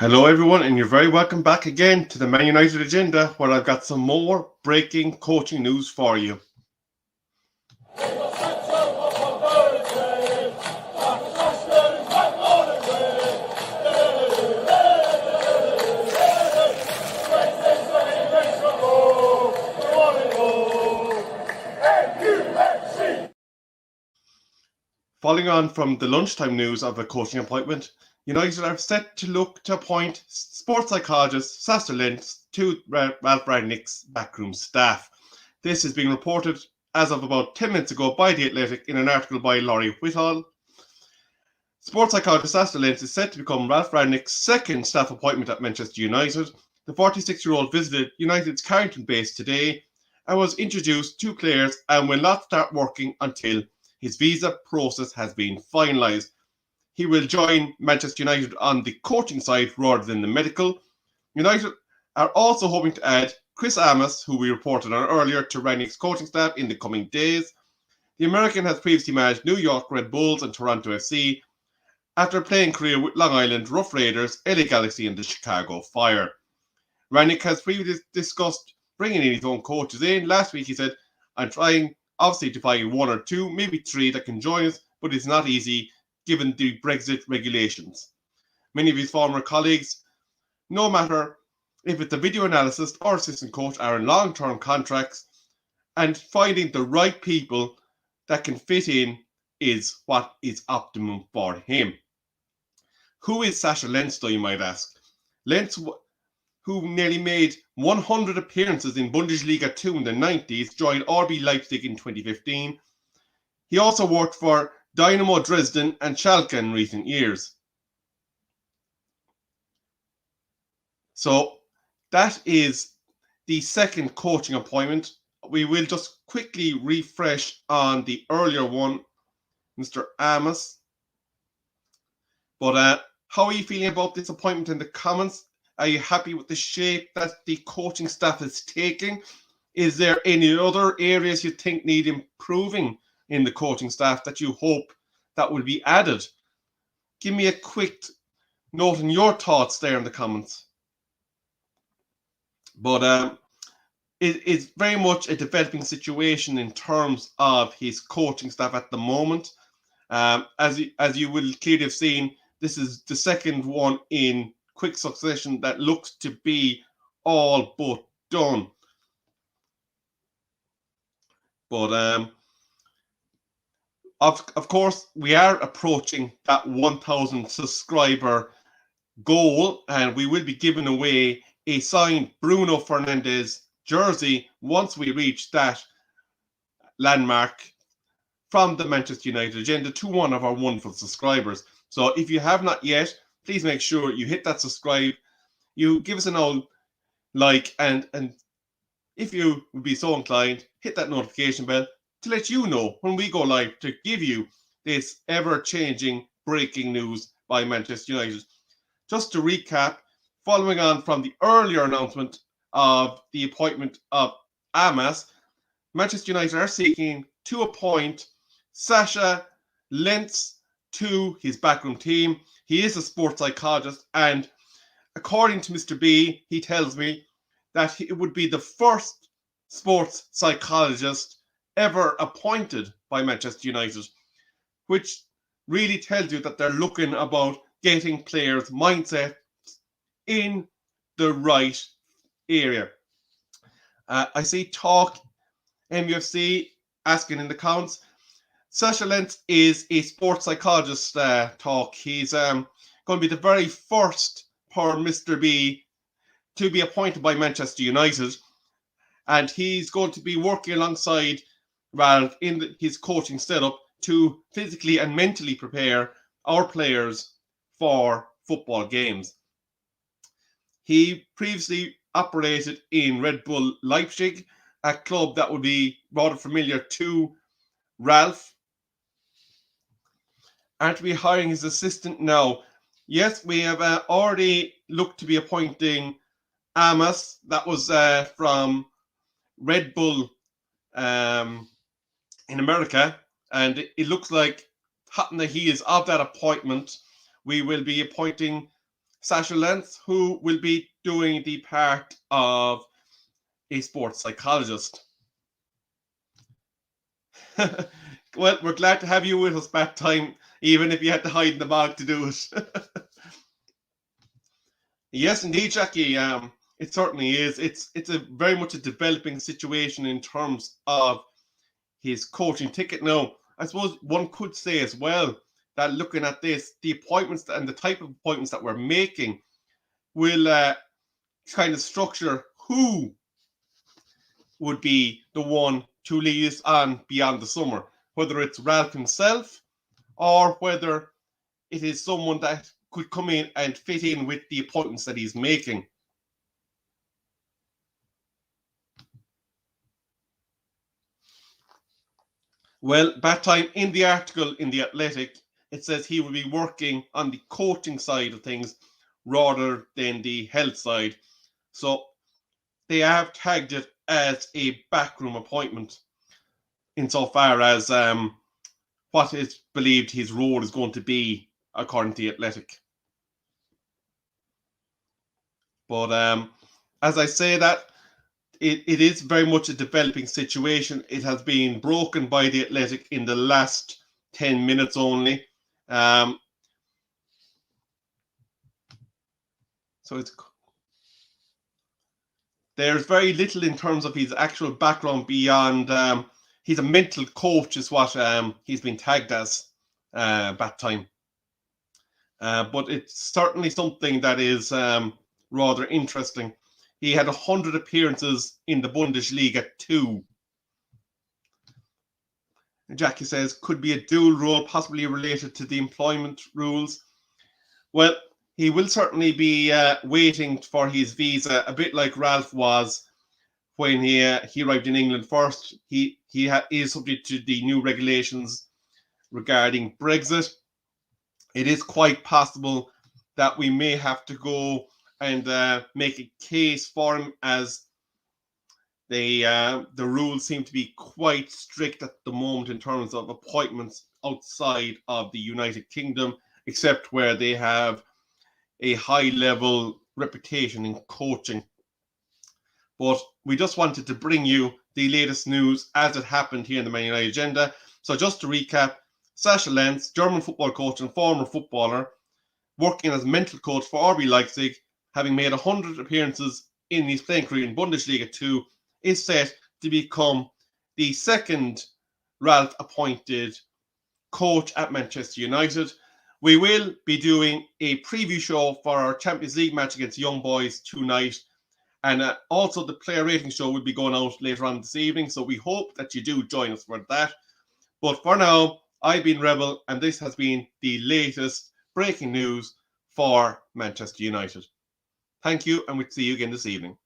Hello, everyone, and you're very welcome back again to the Man United Agenda, where I've got some more breaking coaching news for you. Following on from the lunchtime news of the coaching appointment, United are set to look to appoint sports psychologist Sascha Lense to Ralf Rangick's backroom staff. This is being reported as of about 10 minutes ago by The Athletic in an article by Laurie Whitall. Sports psychologist Sascha Lense is set to become Ralf Rangnick's second staff appointment at Manchester United. The 46-year-old visited United's Carrington base today and was introduced to players and will not start working until his visa process has been finalised. He will join Manchester United on the coaching side rather than the medical. United are also hoping to add Chris Amos, who we reported on earlier, to Rangnick's coaching staff in the coming days. The American has previously managed New York Red Bulls and Toronto FC after a playing career with Long Island Rough Raiders, LA Galaxy and the Chicago Fire. Rangick has previously discussed bringing in his own coaches in. Last week he said, "I'm trying obviously to find one or two, maybe three that can join us, but it's not easy given the Brexit regulations." Many of his former colleagues, no matter if it's a video analyst or assistant coach, are in long-term contracts, and finding the right people that can fit in is what is optimum for him. Who is Sascha Lense, though, you might ask? Lense, who nearly made 100 appearances in Bundesliga 2 in the 90s, joined RB Leipzig in 2015. He also worked for Dynamo Dresden and Schalke in recent years. So that is the second coaching appointment. We will just quickly refresh on the earlier one, Mr. Amos. But how are you feeling about this appointment in the comments? Are you happy with the shape that the coaching staff is taking? Is there any other areas you think need improving in the coaching staff that you hope that will be added? Give me a quick note on your thoughts there in the comments. But it's very much a developing situation in terms of his coaching staff at the moment. As you will clearly have seen, this is the second one in quick succession that looks to be all but done. But of course, we are approaching that 1,000 subscriber goal, and we will be giving away a signed Bruno Fernandes jersey once we reach that landmark from the Manchester United Agenda to one of our wonderful subscribers. So if you have not yet, please make sure you hit that subscribe, you give us an old like, and if you would be so inclined, hit that notification bell to let you know when we go live, to give you this ever-changing breaking news by Manchester United. Just to recap, following on from the earlier announcement of the appointment of Amos, Manchester United are seeking to appoint Sascha Lense to his backroom team. He is a sports psychologist, and according to Mr. B, he tells me that it would be the first sports psychologist ever appointed by Manchester United, which really tells you that they're looking about getting players' mindset in the right area. I see Talk MUFC asking in the comments, Sascha Lense is a sports psychologist, Talk. He's going to be the very first per Mr. B to be appointed by Manchester United, and he's going to be working alongside Ralf in his coaching setup to physically and mentally prepare our players for football games. He previously operated in Red Bull Leipzig, a club that would be rather familiar to Ralf, and to be hiring his assistant now. Yes, we have already looked to be appointing Amos. That was from Red Bull in America, and it looks like hot on the heels of that appointment, we will be appointing Sascha Lense, who will be doing the part of a sports psychologist. Well, we're glad to have you with us back time, even if you had to hide in the bog to do it. Yes, indeed, Jackie. It certainly is. It's a very much a developing situation in terms of his coaching ticket. Now, I suppose one could say as well that looking at this, the appointments and the type of appointments that we're making will kind of structure who would be the one to lead us on beyond the summer, whether it's Ralf himself or whether it is someone that could come in and fit in with the appointments that he's making. Well, that time in the article in The Athletic, it says he will be working on the coaching side of things rather than the health side. So they have tagged it as a backroom appointment insofar as what is believed his role is going to be, according to The Athletic. But as I say that, it is very much a developing situation. It has been broken by The Athletic in the last 10 minutes only. So there's very little in terms of his actual background beyond he's a mental coach is what he's been tagged as that time. But it's certainly something that is rather interesting. He had 100 appearances in the Bundesliga 2. Jackie says, could be a dual role, possibly related to the employment rules. Well, he will certainly be waiting for his visa, a bit like Ralf was when he arrived in England first. He is subject to the new regulations regarding Brexit. It is quite possible that we may have to go and make a case for him, as the rules seem to be quite strict at the moment in terms of appointments outside of the United Kingdom, except where they have a high-level reputation in coaching. But we just wanted to bring you the latest news as it happened here in the Man United Agenda. So just to recap, Sascha Lense, German football coach and former footballer, working as mental coach for RB Leipzig, having made 100 appearances in his playing career in Bundesliga 2, is set to become the second Ralf appointed coach at Manchester United. We will be doing a preview show for our Champions League match against Young Boys tonight. And also the player rating show will be going out later on this evening. So we hope that you do join us for that. But for now, I've been Rebel, and this has been the latest breaking news for Manchester United. Thank you, and we'll see you again this evening.